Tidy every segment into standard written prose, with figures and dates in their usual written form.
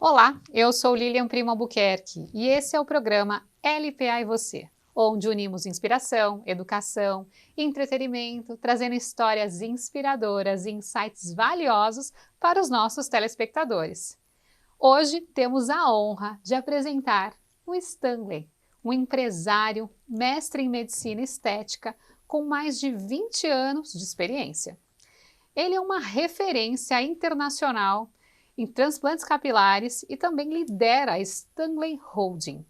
Olá, eu sou Lilian Primo Albuquerque e esse é o programa LPA e Você, onde unimos inspiração, educação e entretenimento, trazendo histórias inspiradoras e insights valiosos para os nossos telespectadores. Hoje temos a honra de apresentar o Stanley, um empresário, mestre em medicina estética com mais de 20 anos de experiência. Ele é uma referência internacional em transplantes capilares e também lidera a Stanley Holding,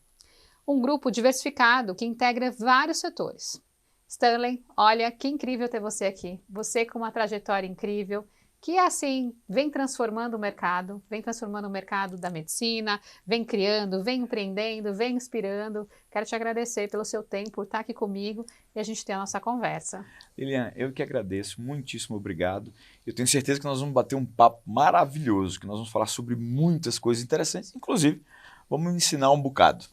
um grupo diversificado que integra vários setores. Stanley, olha que incrível ter você aqui. Você com uma trajetória incrível, que assim vem transformando o mercado da medicina, vem criando, vem empreendendo, vem inspirando. Quero te agradecer pelo seu tempo, por estar aqui comigo e a gente ter a nossa conversa. Lilian, eu que agradeço, muitíssimo obrigado. Eu tenho certeza que nós vamos bater um papo maravilhoso, que nós vamos falar sobre muitas coisas interessantes, inclusive vamos ensinar um bocado.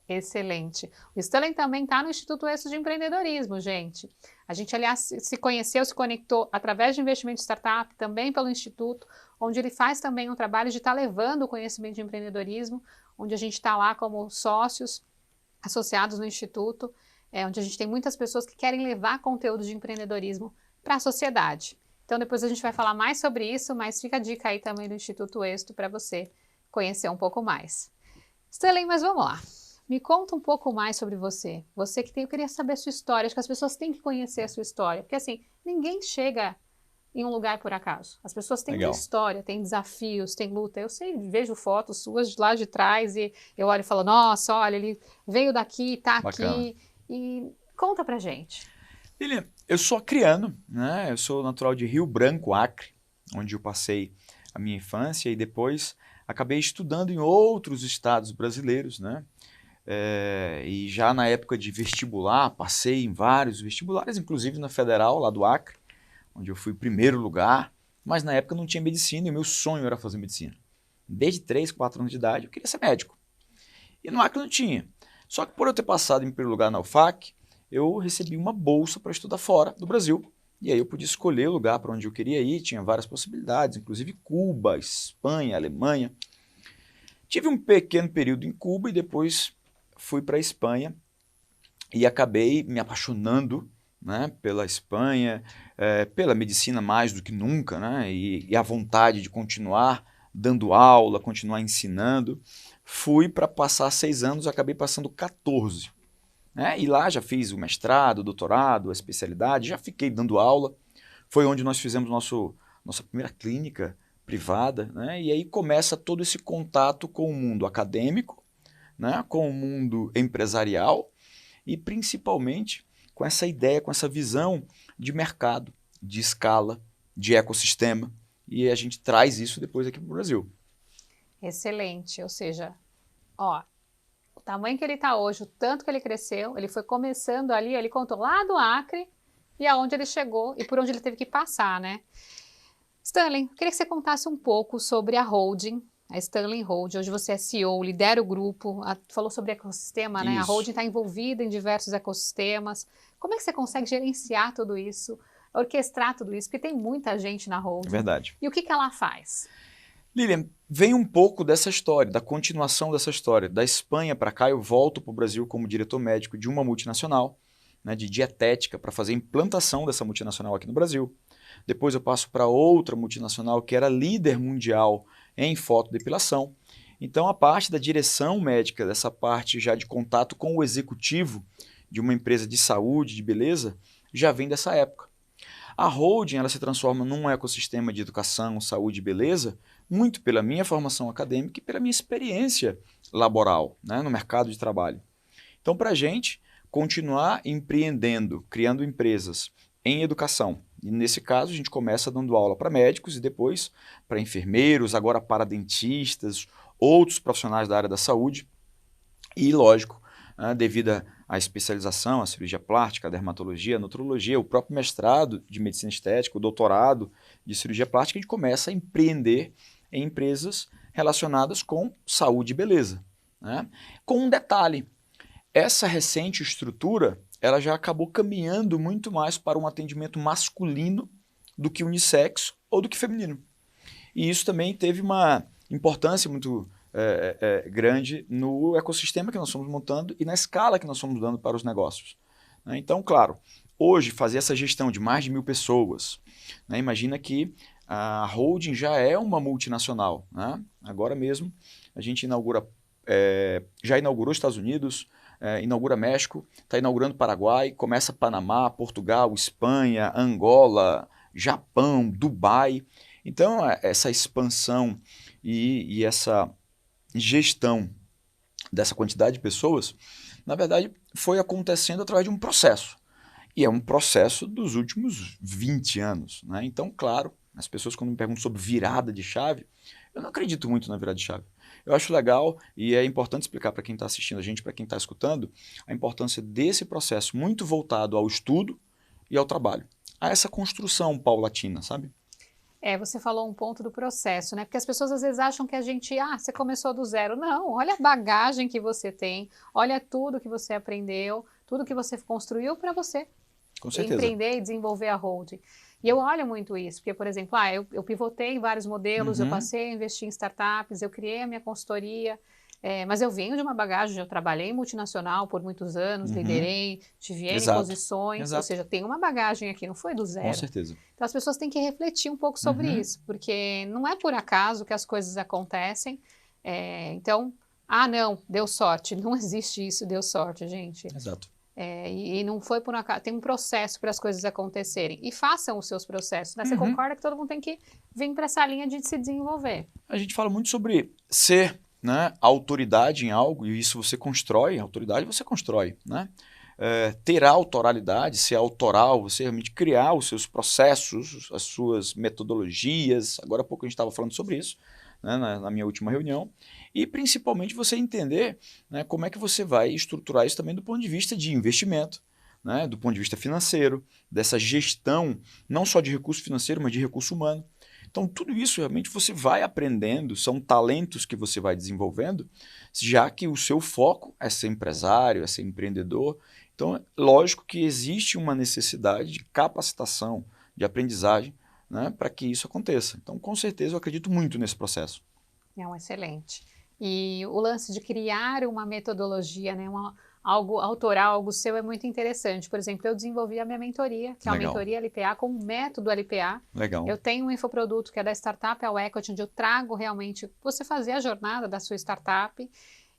Excelente. O Stanley também está no Instituto Exo de Empreendedorismo, gente. A gente, aliás, se conheceu, se conectou através de investimento de startup, também pelo Instituto, onde ele faz também um trabalho de estar levando o conhecimento de empreendedorismo, onde a gente está lá como sócios associados no Instituto, onde a gente tem muitas pessoas que querem levar conteúdo de empreendedorismo para a sociedade. Então, depois a gente vai falar mais sobre isso, mas fica a dica aí também do Instituto Exo para você conhecer um pouco mais. Stanley, mas vamos lá. Me conta um pouco mais sobre você. Você que tem, eu queria saber a sua história. Acho que as pessoas têm que conhecer a sua história. Porque assim, ninguém chega em um lugar por acaso. As pessoas têm uma história, têm desafios, têm luta. Eu sei, vejo fotos suas de lá de trás e eu olho e falo, nossa, olha, ele veio daqui, tá aqui. E conta pra gente. Lilian, eu sou acriano, né? Eu sou natural de Rio Branco, Acre, onde eu passei a minha infância e depois acabei estudando em outros estados brasileiros, né? E já na época de vestibular, passei em vários vestibulares, inclusive na Federal, lá do Acre, onde eu fui primeiro lugar, mas na época não tinha medicina e meu sonho era fazer medicina. Desde 3, 4 anos de idade eu queria ser médico. E no Acre não tinha. Só que por eu ter passado em primeiro lugar na UFAC, eu recebi uma bolsa para estudar fora do Brasil. E aí eu podia escolher o lugar para onde eu queria ir, tinha várias possibilidades, inclusive Cuba, Espanha, Alemanha. Tive um pequeno período em Cuba e depois fui para a Espanha e acabei me apaixonando, né, pela Espanha, pela medicina mais do que nunca, né, e a vontade de continuar dando aula, continuar ensinando. Fui para passar 6 anos, acabei passando 14. Né, e lá já fiz o mestrado, o doutorado, a especialidade, já fiquei dando aula. Foi onde nós fizemos nossa primeira clínica privada, né, e aí começa todo esse contato com o mundo acadêmico, né, com o mundo empresarial e principalmente com essa ideia, com essa visão de mercado, de escala, de ecossistema. E a gente traz isso depois aqui para o Brasil. Excelente, ou seja, ó, o tamanho que ele está hoje, o tanto que ele cresceu, ele foi começando ali, ele contou lá do Acre e aonde ele chegou e por onde ele teve que passar, né? Stanley, eu queria que você contasse um pouco sobre a holding, a Stanley Holding. Hoje você é CEO, lidera o grupo, falou sobre ecossistema, né? A holding está envolvida em diversos ecossistemas. Como é que você consegue gerenciar tudo isso, orquestrar tudo isso? Porque tem muita gente na holding. É verdade. E o que ela faz? Lilian, vem um pouco dessa história, da continuação dessa história. Da Espanha para cá, eu volto para o Brasil como diretor médico de uma multinacional, né, de dietética, para fazer a implantação dessa multinacional aqui no Brasil. Depois eu passo para outra multinacional que era líder mundial em fotodepilação. Então a parte da direção médica, dessa parte já de contato com o executivo de uma empresa de saúde, de beleza, já vem dessa época. A holding ela se transforma num ecossistema de educação, saúde e beleza, muito pela minha formação acadêmica e pela minha experiência laboral, né, no mercado de trabalho. Então, para a gente continuar empreendendo, criando empresas em educação, e nesse caso a gente começa dando aula para médicos e depois para enfermeiros, agora para dentistas, outros profissionais da área da saúde, e lógico, devido à especialização, a cirurgia plástica, a dermatologia, a nutrologia, o próprio mestrado de medicina estética, o doutorado de cirurgia plástica, a gente começa a empreender em empresas relacionadas com saúde e beleza. Né? Com um detalhe, essa recente estrutura ela já acabou caminhando muito mais para um atendimento masculino do que unissex ou do que feminino. E isso também teve uma importância muito grande no ecossistema que nós estamos montando e na escala que nós estamos dando para os negócios. Né? Então, claro, hoje fazer essa gestão de mais de 1.000 pessoas, né? Imagina que a holding já é uma multinacional. Né? Agora mesmo a gente já inaugurou Estados Unidos, inaugura México, está inaugurando Paraguai, começa Panamá, Portugal, Espanha, Angola, Japão, Dubai. Então, essa expansão e essa gestão dessa quantidade de pessoas, na verdade, foi acontecendo através de um processo. E é um processo dos últimos 20 anos. Né? Então, claro, as pessoas quando me perguntam sobre virada de chave, eu não acredito muito na virada de chave. Eu acho legal e é importante explicar para quem está assistindo a gente, para quem está escutando, a importância desse processo muito voltado ao estudo e ao trabalho. A essa construção paulatina, sabe? Você falou um ponto do processo, né? Porque as pessoas às vezes acham que você começou do zero. Não, olha a bagagem que você tem, olha tudo que você aprendeu, tudo que você construiu para você empreender e desenvolver a holding. E eu olho muito isso, porque, por exemplo, eu pivotei em vários modelos, eu passei a investir em startups, eu criei a minha consultoria, mas eu venho de uma bagagem, eu trabalhei em multinacional por muitos anos, liderei, tive N posições, ou seja, tem uma bagagem aqui, não foi do zero. Com certeza. Então as pessoas têm que refletir um pouco sobre isso, porque não é por acaso que as coisas acontecem. Então, não, deu sorte. Não existe isso, deu sorte, gente. Exato. E não foi por acaso, tem um processo para as coisas acontecerem. E façam os seus processos, né? Você concorda que todo mundo tem que vir para essa linha de se desenvolver. A gente fala muito sobre ser, né, autoridade em algo, e isso você constrói, autoridade você constrói, né? Ter autoralidade, ser autoral, você realmente criar os seus processos, as suas metodologias. Agora há pouco a gente estava falando sobre isso, né, na minha última reunião. E principalmente você entender, né, como é que você vai estruturar isso também do ponto de vista de investimento, né, do ponto de vista financeiro, dessa gestão, não só de recurso financeiro, mas de recurso humano. Então, tudo isso realmente você vai aprendendo, são talentos que você vai desenvolvendo, já que o seu foco é ser empresário, é ser empreendedor. Então, é lógico que existe uma necessidade de capacitação, de aprendizagem, né, para que isso aconteça. Então, com certeza, eu acredito muito nesse processo. Excelente. E o lance de criar uma metodologia, né, algo autoral, algo seu é muito interessante. Por exemplo, eu desenvolvi a minha mentoria, que é a mentoria LPA, com o método LPA. Legal. Eu tenho um infoproduto que é da Startup ao Equity, onde eu trago realmente você fazer a jornada da sua startup.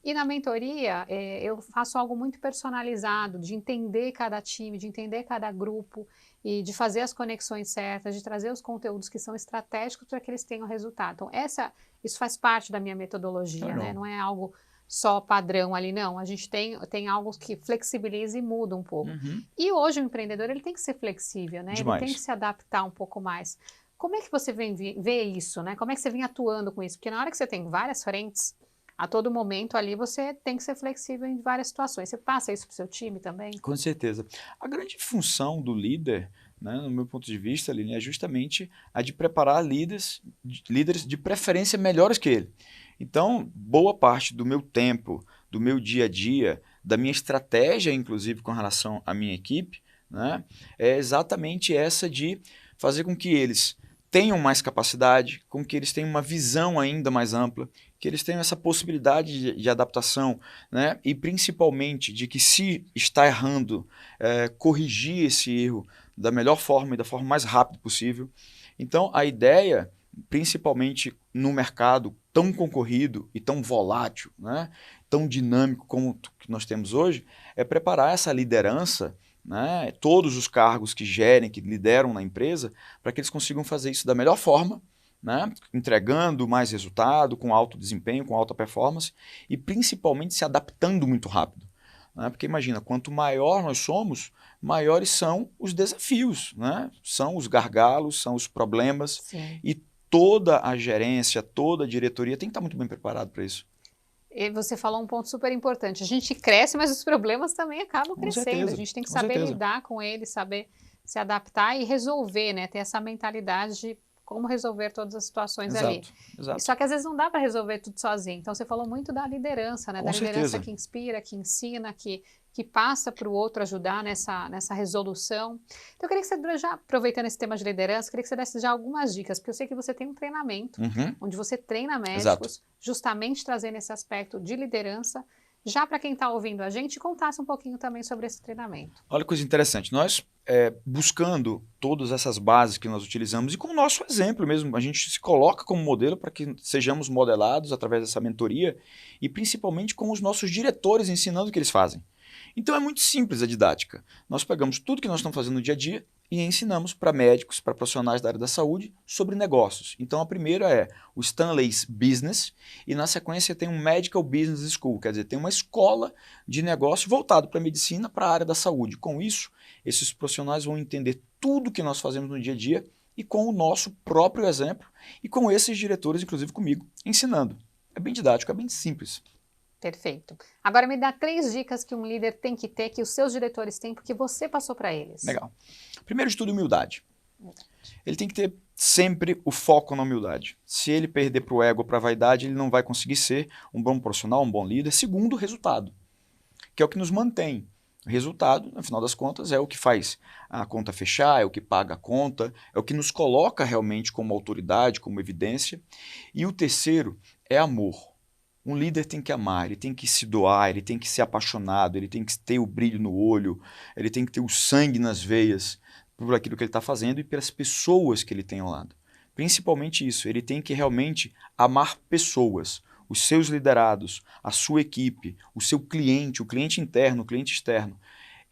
E na mentoria, eu faço algo muito personalizado, de entender cada time, de entender cada grupo e de fazer as conexões certas, de trazer os conteúdos que são estratégicos para que eles tenham resultado. Então, isso faz parte da minha metodologia, né? Não é algo só padrão ali, não. A gente tem algo que flexibiliza e muda um pouco. E hoje o empreendedor ele tem que ser flexível, né? Demais. Ele tem que se adaptar um pouco mais. Como é que você vê isso, né? Como é que você vem atuando com isso? Porque na hora que você tem várias frentes, a todo momento ali você tem que ser flexível em várias situações. Você passa isso para o seu time também? Com certeza. A grande função do líder, né, no meu ponto de vista, Aline, é justamente a de preparar líderes de preferência melhores que ele. Então, boa parte do meu tempo, do meu dia a dia, da minha estratégia, inclusive com relação à minha equipe, né, é exatamente essa de fazer com que eles tenham mais capacidade, com que eles tenham uma visão ainda mais ampla, que eles tenham essa possibilidade de adaptação, né? E principalmente de que se está errando, corrigir esse erro da melhor forma e da forma mais rápida possível. Então, a ideia, principalmente no mercado tão concorrido e tão volátil, né? Tão dinâmico como o que nós temos hoje, é preparar essa liderança, né, todos os cargos que gerem, que lideram na empresa, para que eles consigam fazer isso da melhor forma, né, entregando mais resultado, com alto desempenho, com alta performance e principalmente se adaptando muito rápido. Né, porque imagina, quanto maior nós somos, maiores são os desafios, né, são os gargalos, são os problemas. Sim. E toda a gerência, toda a diretoria tem que estar muito bem preparado para isso. E você falou um ponto super importante. A gente cresce, mas os problemas também acabam crescendo. Certeza, a gente tem que saber lidar com eles, saber se adaptar e resolver, né? Ter essa mentalidade de como resolver todas as situações ali. Exato. Só que às vezes não dá para resolver tudo sozinho. Então você falou muito da liderança, né? Com Da certeza. liderança que inspira, que ensina, que passa para o outro ajudar nessa resolução. Então eu queria que você, já aproveitando esse tema de liderança, queria que você desse já algumas dicas, porque eu sei que você tem um treinamento onde você treina médicos, justamente trazendo esse aspecto de liderança. Já para quem está ouvindo a gente, contasse um pouquinho também sobre esse treinamento. Olha que coisa interessante, nós buscando todas essas bases que nós utilizamos e com o nosso exemplo mesmo, a gente se coloca como modelo para que sejamos modelados através dessa mentoria e principalmente com os nossos diretores ensinando o que eles fazem. Então é muito simples a didática, nós pegamos tudo que nós estamos fazendo no dia a dia e ensinamos para médicos, para profissionais da área da saúde sobre negócios. Então a primeira é o Stanley's Business e na sequência tem um Medical Business School, quer dizer, tem uma escola de negócio voltado para a medicina, para a área da saúde. Com isso, esses profissionais vão entender tudo que nós fazemos no dia a dia e com o nosso próprio exemplo e com esses diretores, inclusive comigo, ensinando. É bem didático, é bem simples. Perfeito. Agora me dá 3 dicas que um líder tem que ter, que os seus diretores têm, porque você passou para eles. Legal. Primeiro de tudo, humildade. Ele tem que ter sempre o foco na humildade. Se ele perder para o ego ou para a vaidade, ele não vai conseguir ser um bom profissional, um bom líder. Segundo, resultado, que é o que nos mantém. O resultado, no final das contas, é o que faz a conta fechar, é o que paga a conta, é o que nos coloca realmente como autoridade, como evidência. E o terceiro é amor. Um líder tem que amar, ele tem que se doar, ele tem que ser apaixonado, ele tem que ter o brilho no olho, ele tem que ter o sangue nas veias por aquilo que ele está fazendo e pelas pessoas que ele tem ao lado. Principalmente isso, ele tem que realmente amar pessoas, os seus liderados, a sua equipe, o seu cliente, o cliente interno, o cliente externo.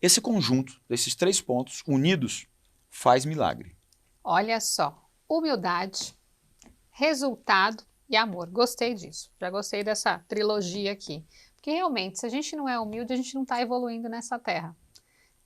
Esse conjunto desses 3 pontos unidos faz milagre. Olha só, humildade, resultado e amor. Gostei disso, já gostei dessa trilogia aqui. Porque realmente, se a gente não é humilde, a gente não está evoluindo nessa terra.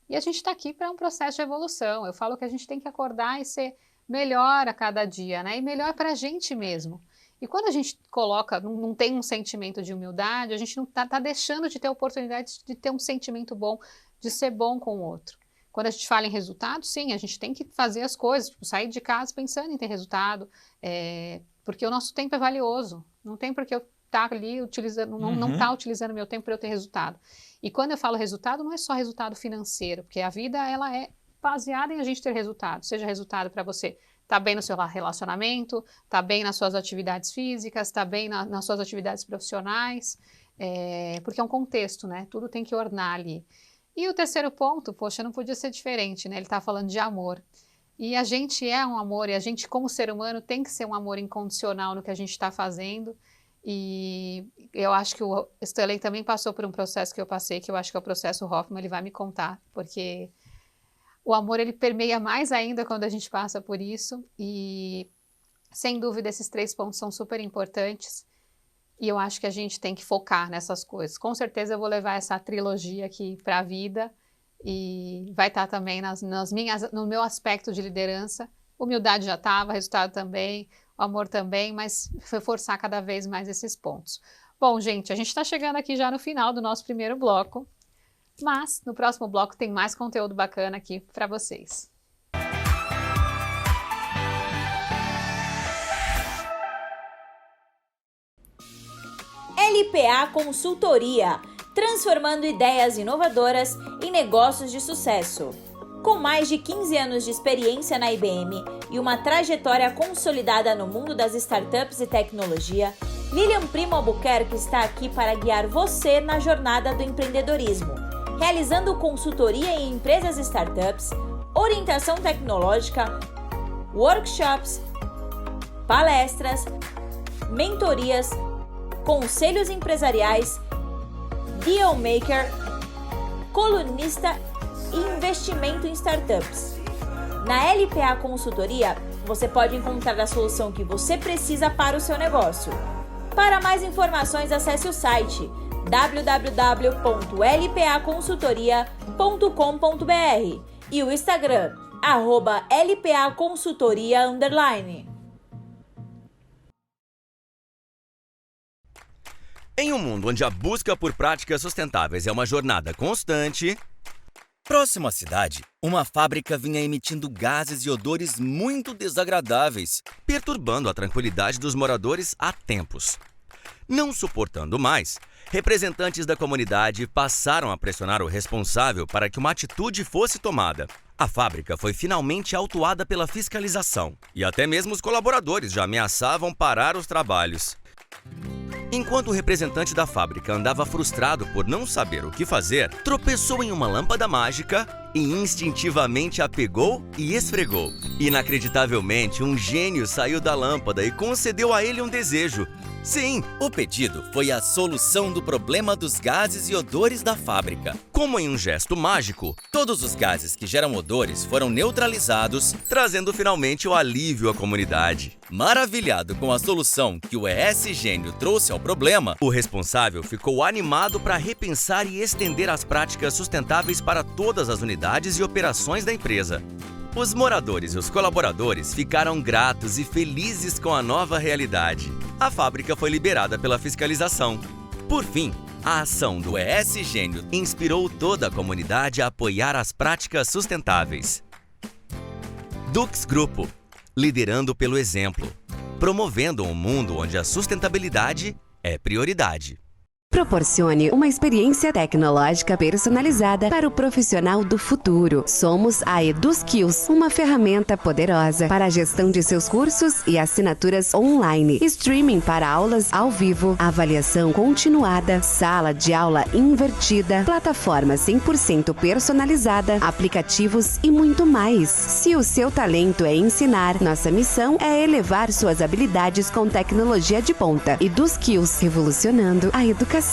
E a gente está aqui para um processo de evolução. Eu falo que a gente tem que acordar e ser melhor a cada dia, né? E melhor para a gente mesmo. E quando a gente coloca, não tem um sentimento de humildade, a gente não está deixando de ter a oportunidade de ter um sentimento bom, de ser bom com o outro. Quando a gente fala em resultado, sim, a gente tem que fazer as coisas, tipo, sair de casa pensando em ter resultado, porque o nosso tempo é valioso. Não tem por que eu estar ali utilizando, não tá utilizando meu tempo para eu ter resultado. E quando eu falo resultado, não é só resultado financeiro, porque a vida ela é baseada em a gente ter resultado. Seja resultado para você estar bem no seu relacionamento, estar bem nas suas atividades físicas, estar bem nas suas atividades profissionais, porque é um contexto, né? Tudo tem que ornar ali. E o terceiro ponto, poxa, não podia ser diferente, né? Ele está falando de amor. E a gente é um amor, e a gente, como ser humano, tem que ser um amor incondicional no que a gente está fazendo. E eu acho que o Stanley também passou por um processo que eu passei, que eu acho que é o processo Hoffman, ele vai me contar, porque o amor, ele permeia mais ainda quando a gente passa por isso. E, sem dúvida, esses 3 pontos são super importantes. E eu acho que a gente tem que focar nessas coisas. Com certeza eu vou levar essa trilogia aqui para a vida e vai estar também no meu aspecto de liderança. Humildade já estava, resultado também, o amor também, mas foi forçar cada vez mais esses pontos. Bom, gente, a gente está chegando aqui já no final do nosso primeiro bloco, mas no próximo bloco tem mais conteúdo bacana aqui para vocês. LPA Consultoria, transformando ideias inovadoras em negócios de sucesso. Com mais de 15 anos de experiência na IBM e uma trajetória consolidada no mundo das startups e tecnologia, Lilian Primo Albuquerque está aqui para guiar você na jornada do empreendedorismo, realizando consultoria em empresas e startups, orientação tecnológica, workshops, palestras, mentorias, conselhos empresariais, dealmaker, colunista e investimento em startups. Na LPA Consultoria, você pode encontrar a solução que você precisa para o seu negócio. Para mais informações, acesse o site www.lpaconsultoria.com.br e o Instagram, @LPAconsultoria_. Em um mundo onde a busca por práticas sustentáveis é uma jornada constante, Próximo à cidade, uma fábrica vinha emitindo gases e odores muito desagradáveis, perturbando a tranquilidade dos moradores há tempos. Não suportando mais, representantes da comunidade passaram a pressionar o responsável para que uma atitude fosse tomada. A fábrica foi finalmente autuada pela fiscalização e até mesmo os colaboradores já ameaçavam parar os trabalhos. Enquanto o representante da fábrica andava frustrado por não saber o que fazer, tropeçou em uma lâmpada mágica e instintivamente a pegou e esfregou. Inacreditavelmente, um gênio saiu da lâmpada e concedeu a ele um desejo. Sim, o pedido foi a solução do problema dos gases e odores da fábrica. Como em um gesto mágico, todos os gases que geram odores foram neutralizados, trazendo finalmente o alívio à comunidade. Maravilhado com a solução que o ES Gênio trouxe ao problema, o responsável ficou animado para repensar e estender as práticas sustentáveis para todas as unidades e operações da empresa. Os moradores e os colaboradores ficaram gratos e felizes com a nova realidade. A fábrica foi liberada pela fiscalização. Por fim, a ação do ES Gênio inspirou toda a comunidade a apoiar as práticas sustentáveis. Dux Grupo, liderando pelo exemplo, promovendo um mundo onde a sustentabilidade é prioridade. Proporcione uma experiência tecnológica personalizada para o profissional do futuro. Somos a EduSkills, uma ferramenta poderosa para a gestão de seus cursos e assinaturas online, streaming para aulas ao vivo, avaliação continuada, sala de aula invertida, plataforma 100% personalizada, aplicativos e muito mais. Se o seu talento é ensinar, nossa missão é elevar suas habilidades com tecnologia de ponta. EduSkills, revolucionando a educação.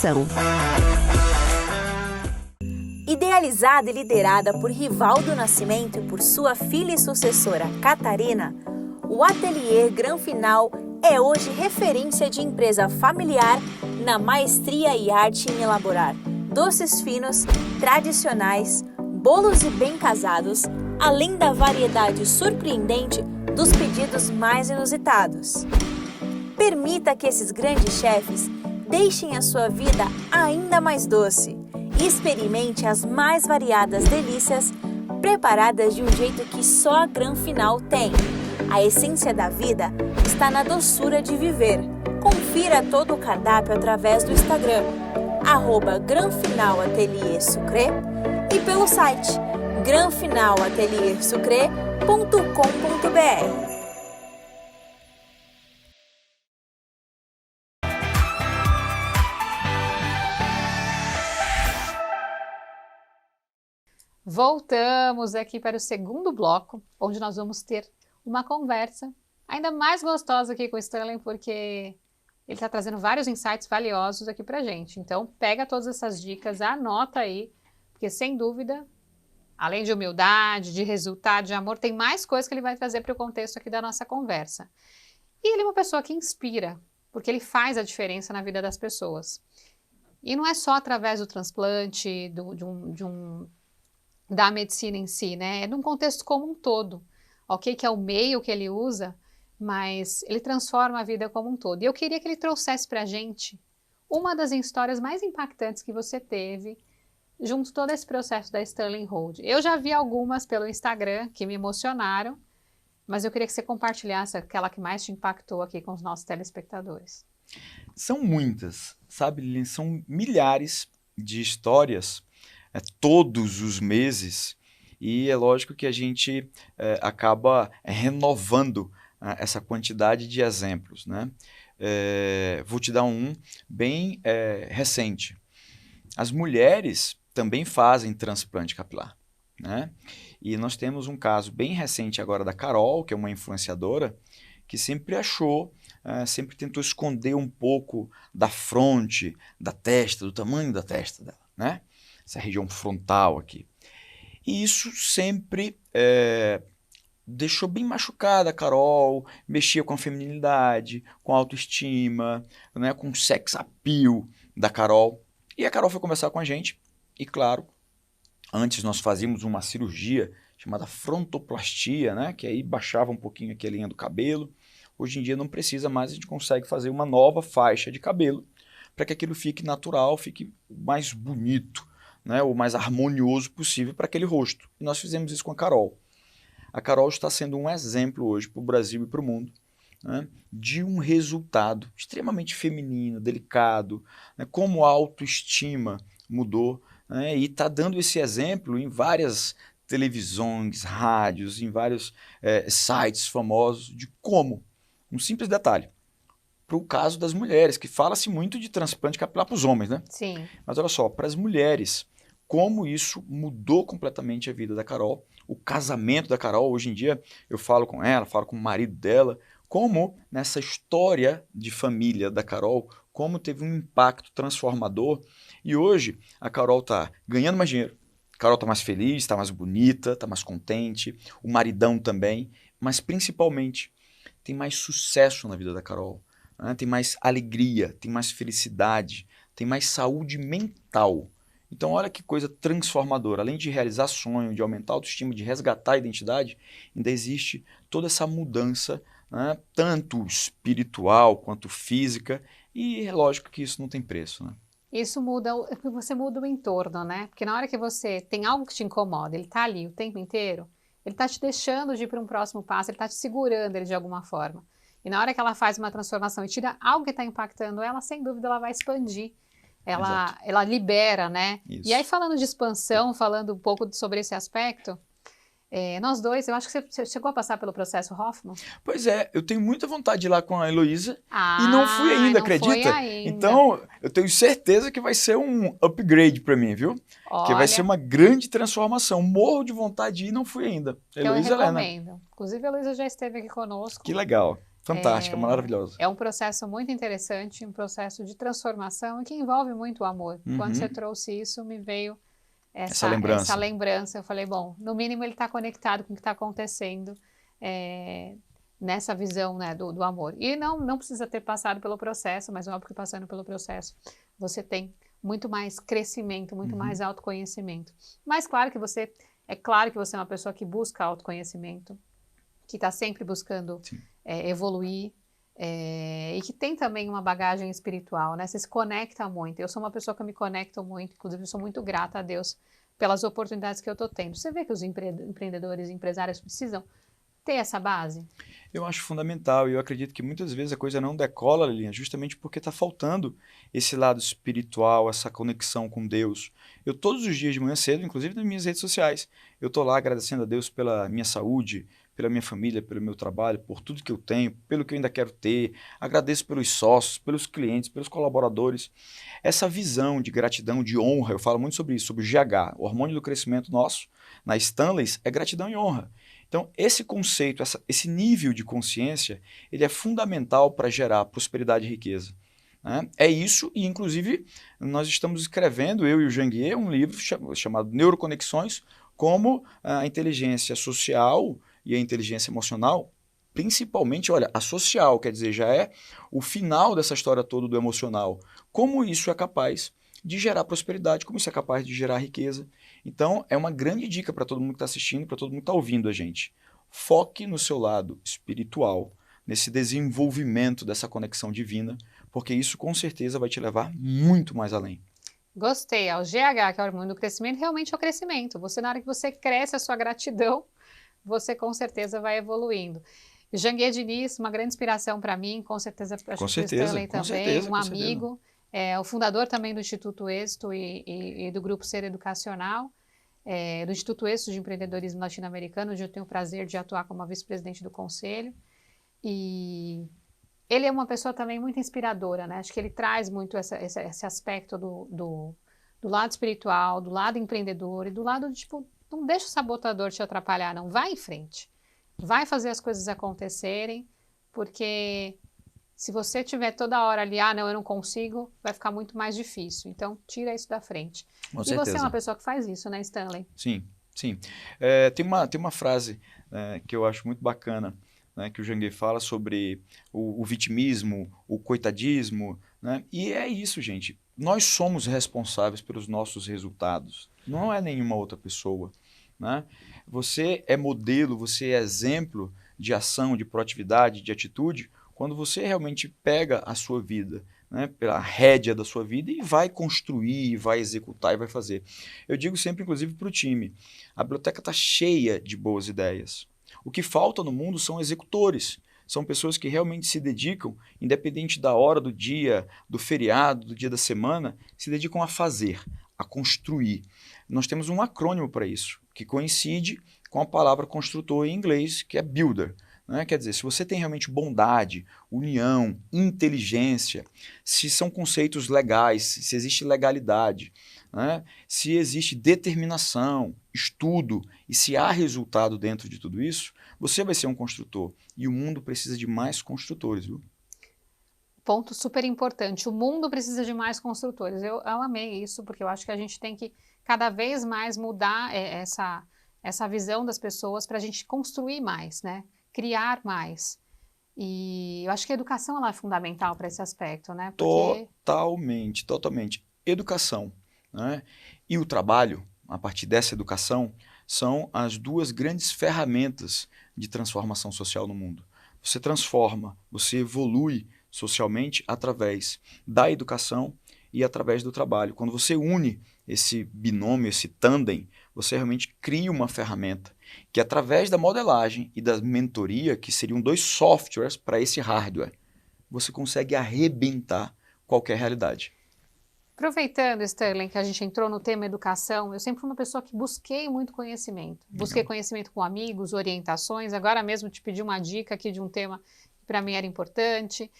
Idealizada e liderada por Rivaldo Nascimento e por sua filha e sucessora, Catarina, o Ateliê Granfinal é hoje referência de empresa familiar na maestria e arte em elaborar doces finos, tradicionais, bolos e bem casados, além da variedade surpreendente dos pedidos mais inusitados. Permita que esses grandes chefes deixem a sua vida ainda mais doce e experimente as mais variadas delícias preparadas de um jeito que só a Granfinal tem. A essência da vida está na doçura de viver. Confira todo o cardápio através do Instagram, @granfinalatelier-sucre e pelo site granfinalateliersucre.com.br. Voltamos aqui para o segundo bloco, onde nós vamos ter uma conversa ainda mais gostosa aqui com o Stanley, porque ele está trazendo vários insights valiosos aqui para a gente. Então, pega todas essas dicas, anota aí, porque sem dúvida, além de humildade, de resultado, de amor, tem mais coisas que ele vai trazer para o contexto aqui da nossa conversa. E ele é uma pessoa que inspira, porque ele faz a diferença na vida das pessoas. E não é só através do transplante, da medicina em si, né? É num contexto como um todo. Ok, que é o meio que ele usa, mas ele transforma a vida como um todo. E eu queria que ele trouxesse para a gente uma das histórias mais impactantes que você teve junto a todo esse processo da Stanley Hold. Eu já vi algumas pelo Instagram que me emocionaram, mas eu queria que você compartilhasse aquela que mais te impactou aqui com os nossos telespectadores. São muitas, sabe, Lilian? São milhares de histórias todos os meses, e é lógico que a gente acaba renovando essa quantidade de exemplos, né? Vou te dar um bem recente. As mulheres também fazem transplante capilar, né? E nós temos um caso bem recente agora da Carol, que é uma influenciadora, que sempre achou, sempre tentou esconder um pouco da fronte, da testa, do tamanho da testa dela, né? Essa região frontal aqui. E isso sempre deixou bem machucada a Carol, mexia com a feminilidade, com a autoestima, né, com o sex appeal da Carol. E a Carol foi conversar com a gente e, claro, antes nós fazíamos uma cirurgia chamada frontoplastia, né, que aí baixava um pouquinho aqui a linha do cabelo. Hoje em dia não precisa mais, a gente consegue fazer uma nova faixa de cabelo para que aquilo fique natural, fique mais bonito, né, o mais harmonioso possível para aquele rosto. E nós fizemos isso com a Carol. A Carol está sendo um exemplo hoje para o Brasil e para o mundo, né, de um resultado extremamente feminino, delicado, né, como a autoestima mudou, né, e está dando esse exemplo em várias televisões, rádios, em vários sites famosos de como, um simples detalhe, para o caso das mulheres, que fala-se muito de transplante capilar para os homens, né? Sim. Mas olha só, para as mulheres, como isso mudou completamente a vida da Carol, o casamento da Carol. Hoje em dia eu falo com ela, falo com o marido dela, como nessa história de família da Carol, como teve um impacto transformador. E hoje a Carol está ganhando mais dinheiro, a Carol está mais feliz, está mais bonita, está mais contente, o maridão também, mas principalmente tem mais sucesso na vida da Carol, né? Tem mais alegria, tem mais felicidade, tem mais saúde mental. Então, olha que coisa transformadora. Além de realizar sonho, de aumentar a autoestima, de resgatar a identidade, ainda existe toda essa mudança, né, tanto espiritual quanto física, e é lógico que isso não tem preço, né? Isso muda, você muda o entorno, né? Porque na hora que você tem algo que te incomoda, ele tá ali o tempo inteiro, ele tá te deixando de ir para um próximo passo, ele tá te segurando ele de alguma forma. E na hora que ela faz uma transformação e tira algo que está impactando ela, sem dúvida ela vai expandir. Ela libera, né? Isso. E aí, falando de expansão, falando um pouco sobre esse aspecto, nós dois, eu acho que você chegou a passar pelo processo Hoffman. Pois é, eu tenho muita vontade de ir lá com a Heloísa Ah, e não fui ainda, não foi acredita? ainda. Então, eu tenho certeza que vai ser um upgrade para mim, viu? Que vai Olha, ser uma grande transformação. Morro de vontade de ir e não fui ainda. então eu Heloísa Helena. recomendo. Inclusive, a Heloísa já esteve aqui conosco. Que legal. Fantástica, maravilhosa. É um processo muito interessante, um processo de transformação e que envolve muito o amor. Quando você trouxe isso, me veio essa lembrança. Eu falei, bom, no mínimo ele está conectado com o que está acontecendo nessa visão, né, do amor. E não precisa ter passado pelo processo, mas óbvio que passando pelo processo você tem muito mais crescimento, muito mais autoconhecimento. Mas é claro que você é uma pessoa que busca autoconhecimento, que está sempre buscando evoluir, e que tem também uma bagagem espiritual, né? Você se conecta muito. Eu sou uma pessoa que me conecto muito, inclusive eu sou muito grata a Deus pelas oportunidades que eu estou tendo. Você vê que os empreendedores e empresários precisam ter essa base? Eu acho fundamental e eu acredito que muitas vezes a coisa não decola, Lilian, justamente porque está faltando esse lado espiritual, essa conexão com Deus. Eu todos os dias de manhã cedo, inclusive nas minhas redes sociais, eu estou lá agradecendo a Deus pela minha saúde, pela minha família, pelo meu trabalho, por tudo que eu tenho, pelo que eu ainda quero ter. Agradeço pelos sócios, pelos clientes, pelos colaboradores. Essa visão de gratidão, de honra, eu falo muito sobre isso, sobre o GH, o hormônio do crescimento nosso, na Stanleys, é gratidão e honra. Então, esse conceito, esse nível de consciência, ele é fundamental para gerar prosperidade e riqueza, né? É isso, e inclusive nós estamos escrevendo, eu e o Janguier, um livro chamado Neuroconexões, como a inteligência social e a inteligência emocional, principalmente, olha, a social, quer dizer, já é o final dessa história toda do emocional. Como isso é capaz de gerar prosperidade, como isso é capaz de gerar riqueza. Então, é uma grande dica para todo mundo que está assistindo, para todo mundo que está ouvindo a gente. Foque no seu lado espiritual, nesse desenvolvimento dessa conexão divina, porque isso com certeza vai te levar muito mais além. Gostei. O GH, que é o hormônio do crescimento, realmente é o crescimento. Na hora que você cresce a sua gratidão, você com certeza vai evoluindo. Janguier Diniz, uma grande inspiração para mim, com certeza para o Stanley também, um amigo, o fundador também do Instituto Êxito e do Grupo Ser Educacional, do Instituto Êxito de Empreendedorismo Latino-Americano, onde eu tenho o prazer de atuar como vice-presidente do conselho. E ele é uma pessoa também muito inspiradora, né? Acho que ele traz muito esse aspecto do lado espiritual, do lado empreendedor e do lado de, tipo, não deixa o sabotador te atrapalhar, não. Vai em frente. Vai fazer as coisas acontecerem, porque se você tiver toda hora ali, não, eu não consigo, vai ficar muito mais difícil. Então, tira isso da frente. Com certeza. Você é uma pessoa que faz isso, né, Stanley? Sim, sim. Tem uma frase que eu acho muito bacana, né, que o Janguier fala sobre o vitimismo, o coitadismo, né? E é isso, gente. Nós somos responsáveis pelos nossos resultados. Não é nenhuma outra pessoa, né? Você é modelo, você é exemplo de ação, de proatividade, de atitude, quando você realmente pega a sua vida, né, pela rédea da sua vida e vai construir, vai executar e vai fazer. Eu digo sempre, inclusive, para o time, a biblioteca está cheia de boas ideias. O que falta no mundo são executores. São pessoas que realmente se dedicam, independente da hora do dia, do feriado, do dia da semana, se dedicam a fazer, a construir. Nós temos um acrônimo para isso, que coincide com a palavra construtor em inglês, que é builder. Né? Quer dizer, se você tem realmente bondade, união, inteligência, se são conceitos legais, se existe legalidade, né? Se existe determinação, estudo e se há resultado dentro de tudo isso, você vai ser um construtor. E o mundo precisa de mais construtores, viu? Ponto super importante. O mundo precisa de mais construtores. Eu amei isso, porque eu acho que a gente tem que cada vez mais mudar essa visão das pessoas para a gente construir mais, né? Criar mais. E eu acho que a educação ela é fundamental para esse aspecto, né? Porque... Totalmente, totalmente. Educação, né? E o trabalho, a partir dessa educação, são as duas grandes ferramentas de transformação social no mundo. Você transforma, você evolui socialmente através da educação e através do trabalho. Quando você une esse binômio, esse tandem, você realmente cria uma ferramenta que, através da modelagem e da mentoria, que seriam dois softwares para esse hardware, você consegue arrebentar qualquer realidade. Aproveitando, Sterling, que a gente entrou no tema educação, eu sempre fui uma pessoa que busquei muito conhecimento. Busquei conhecimento com amigos, orientações. Agora mesmo te pedi uma dica aqui de um tema que para mim era importante.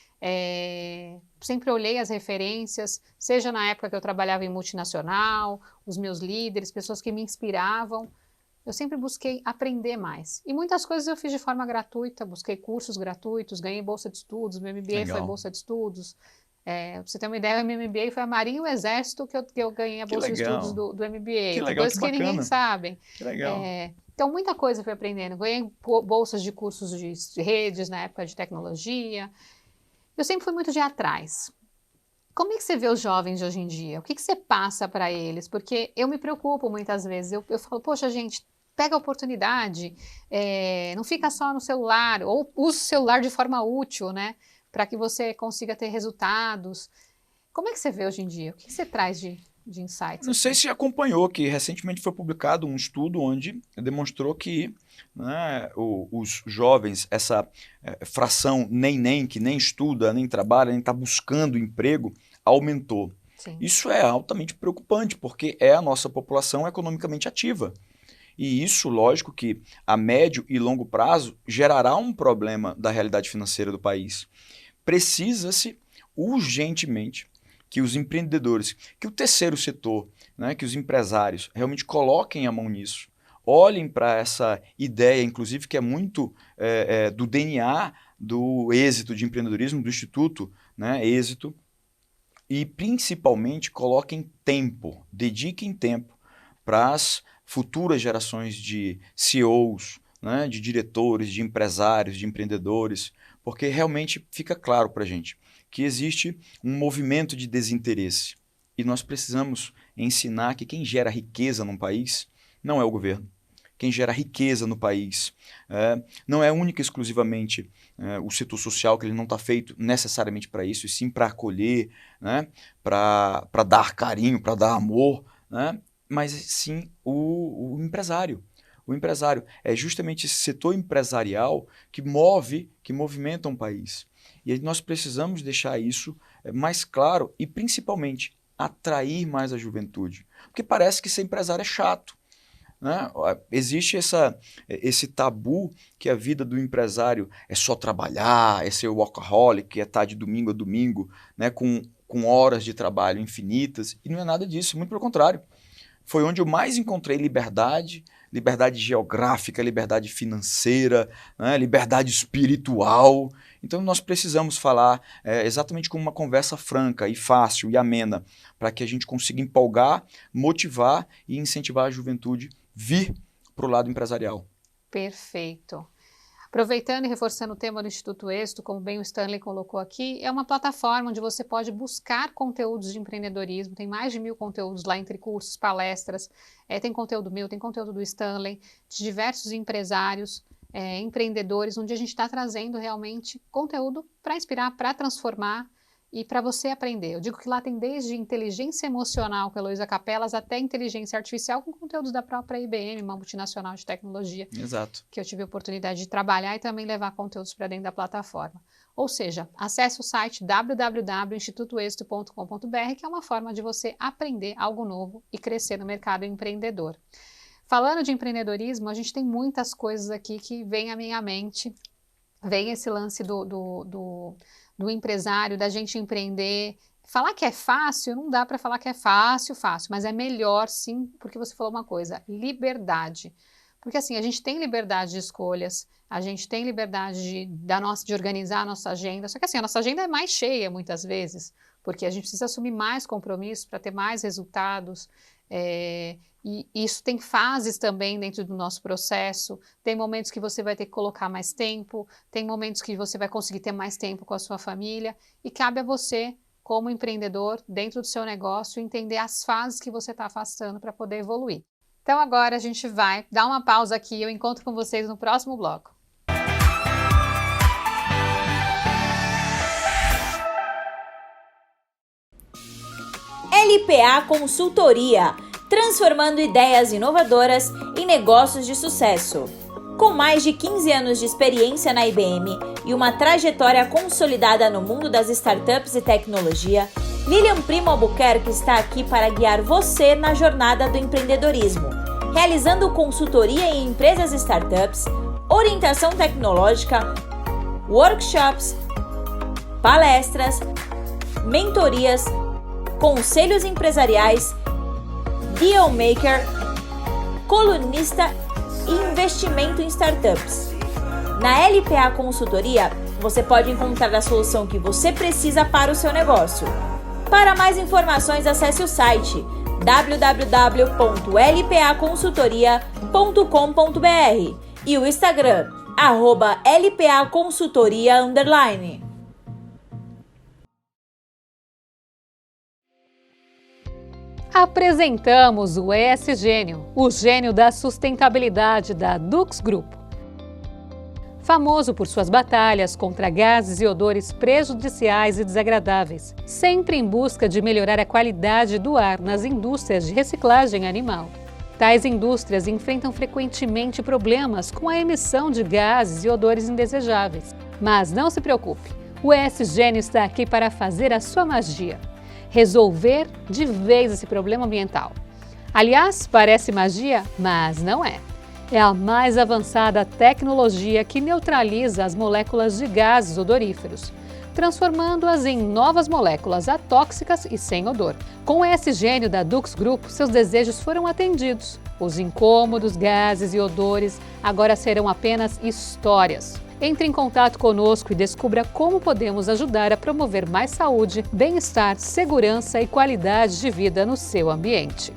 Sempre olhei as referências, seja na época que eu trabalhava em multinacional, os meus líderes, pessoas que me inspiravam. Eu sempre busquei aprender mais. E muitas coisas eu fiz de forma gratuita, busquei cursos gratuitos, ganhei bolsa de estudos, meu MBA foi bolsa de estudos. Pra você ter uma ideia, o meu MBA foi a Marinha e o Exército que eu ganhei a bolsa de estudos do MBA. Que legal, coisas que ninguém sabe. Que legal. Então, muita coisa eu fui aprendendo. Ganhei bolsas de cursos de redes na época de tecnologia. Eu sempre fui muito de atrás. Como é que você vê os jovens de hoje em dia? O que você passa para eles? Porque eu me preocupo muitas vezes. Eu falo, poxa, gente, pega a oportunidade, não fica só no celular, ou use o celular de forma útil, né? Para que você consiga ter resultados. Como é que você vê hoje em dia? O que você traz de insights? Não sei se acompanhou que recentemente foi publicado um estudo onde demonstrou que, né, os jovens, essa fração nem que nem estuda, nem trabalha, nem está buscando emprego, aumentou. Sim. Isso é altamente preocupante, porque é a nossa população economicamente ativa. E isso, lógico que a médio e longo prazo gerará um problema da realidade financeira do país. Precisa-se urgentemente que os empreendedores, que o terceiro setor, né, que os empresários realmente coloquem a mão nisso, olhem para essa ideia, inclusive, que é muito do DNA do êxito de empreendedorismo, do Instituto, né, Êxito, e principalmente coloquem tempo, dediquem tempo para as futuras gerações de CEOs, né, de diretores, de empresários, de empreendedores, porque realmente fica claro para a gente que existe um movimento de desinteresse e nós precisamos ensinar que quem gera riqueza num país não é o governo. Quem gera riqueza no país não é única e exclusivamente o setor social, que ele não está feito necessariamente para isso, e sim para acolher, né, para dar carinho, para dar amor, né, mas sim o empresário. O empresário é justamente esse setor empresarial que movimenta um país. E nós precisamos deixar isso mais claro e, principalmente, atrair mais a juventude. Porque parece que ser empresário é chato, né? Existe esse tabu que a vida do empresário é só trabalhar, é ser workaholic, é estar de domingo a domingo, né, com horas de trabalho infinitas. E não é nada disso, muito pelo contrário. Foi onde eu mais encontrei liberdade geográfica, liberdade financeira, né, liberdade espiritual. Então nós precisamos falar exatamente como uma conversa franca e fácil e amena, para que a gente consiga empolgar, motivar e incentivar a juventude a vir para o lado empresarial. Perfeito. Aproveitando e reforçando o tema do Instituto Êxito, como bem o Stanley colocou aqui, é uma plataforma onde você pode buscar conteúdos de empreendedorismo, tem mais de 1000 conteúdos lá entre cursos, palestras, tem conteúdo meu, tem conteúdo do Stanley, de diversos empresários, empreendedores, onde a gente está trazendo realmente conteúdo para inspirar, para transformar E para você aprender, eu digo que lá tem desde inteligência emocional com a Heloísa Capelas até inteligência artificial com conteúdos da própria IBM, uma multinacional de tecnologia. Exato. Que eu tive a oportunidade de trabalhar e também levar conteúdos para dentro da plataforma. Ou seja, acesse o site www.institutoexito.com.br, que é uma forma de você aprender algo novo e crescer no mercado empreendedor. Falando de empreendedorismo, a gente tem muitas coisas aqui que vêm à minha mente. Vem esse lance do empresário, da gente empreender. Falar que é fácil, não dá para falar que é fácil, mas é melhor sim, porque você falou uma coisa, liberdade. Porque assim, a gente tem liberdade de escolhas, a gente tem liberdade de organizar a nossa agenda, só que assim, a nossa agenda é mais cheia muitas vezes, porque a gente precisa assumir mais compromissos para ter mais resultados, e isso tem fases também dentro do nosso processo, tem momentos que você vai ter que colocar mais tempo, tem momentos que você vai conseguir ter mais tempo com a sua família, e cabe a você, como empreendedor, dentro do seu negócio, entender as fases que você está passando para poder evoluir. Então agora a gente vai dar uma pausa aqui e eu encontro com vocês no próximo bloco. LPA Consultoria, transformando ideias inovadoras em negócios de sucesso. Com mais de 15 anos de experiência na IBM e uma trajetória consolidada no mundo das startups e tecnologia, Lilian Primo Albuquerque está aqui para guiar você na jornada do empreendedorismo, realizando consultoria em empresas e startups, orientação tecnológica, workshops, palestras, mentorias, conselhos empresariais, dealmaker, colunista e investimento em startups. Na LPA Consultoria, você pode encontrar a solução que você precisa para o seu negócio. Para mais informações, acesse o site www.lpaconsultoria.com.br e o Instagram, @lpaconsultoria_. Apresentamos o ESGênio, o gênio da sustentabilidade da Dux Grupo. Famoso por suas batalhas contra gases e odores prejudiciais e desagradáveis, sempre em busca de melhorar a qualidade do ar nas indústrias de reciclagem animal. Tais indústrias enfrentam frequentemente problemas com a emissão de gases e odores indesejáveis. Mas não se preocupe, o ESGênio está aqui para fazer a sua magia. Resolver de vez esse problema ambiental. Aliás, parece magia, mas não é. É a mais avançada tecnologia que neutraliza as moléculas de gases odoríferos, transformando-as em novas moléculas atóxicas e sem odor. Com o ESGênio da Dux Group, seus desejos foram atendidos. Os incômodos gases e odores agora serão apenas histórias. Entre em contato conosco e descubra como podemos ajudar a promover mais saúde, bem-estar, segurança e qualidade de vida no seu ambiente.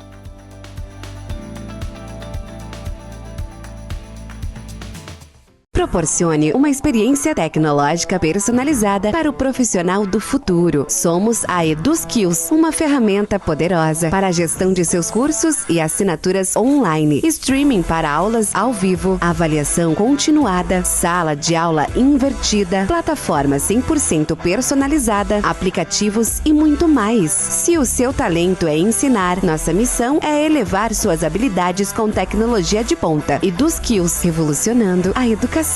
Proporcione uma experiência tecnológica personalizada para o profissional do futuro. Somos a EduSkills, uma ferramenta poderosa para a gestão de seus cursos e assinaturas online, streaming para aulas ao vivo, avaliação continuada, sala de aula invertida, plataforma 100% personalizada, aplicativos e muito mais. Se o seu talento é ensinar, nossa missão é elevar suas habilidades com tecnologia de ponta. EduSkills, revolucionando a educação.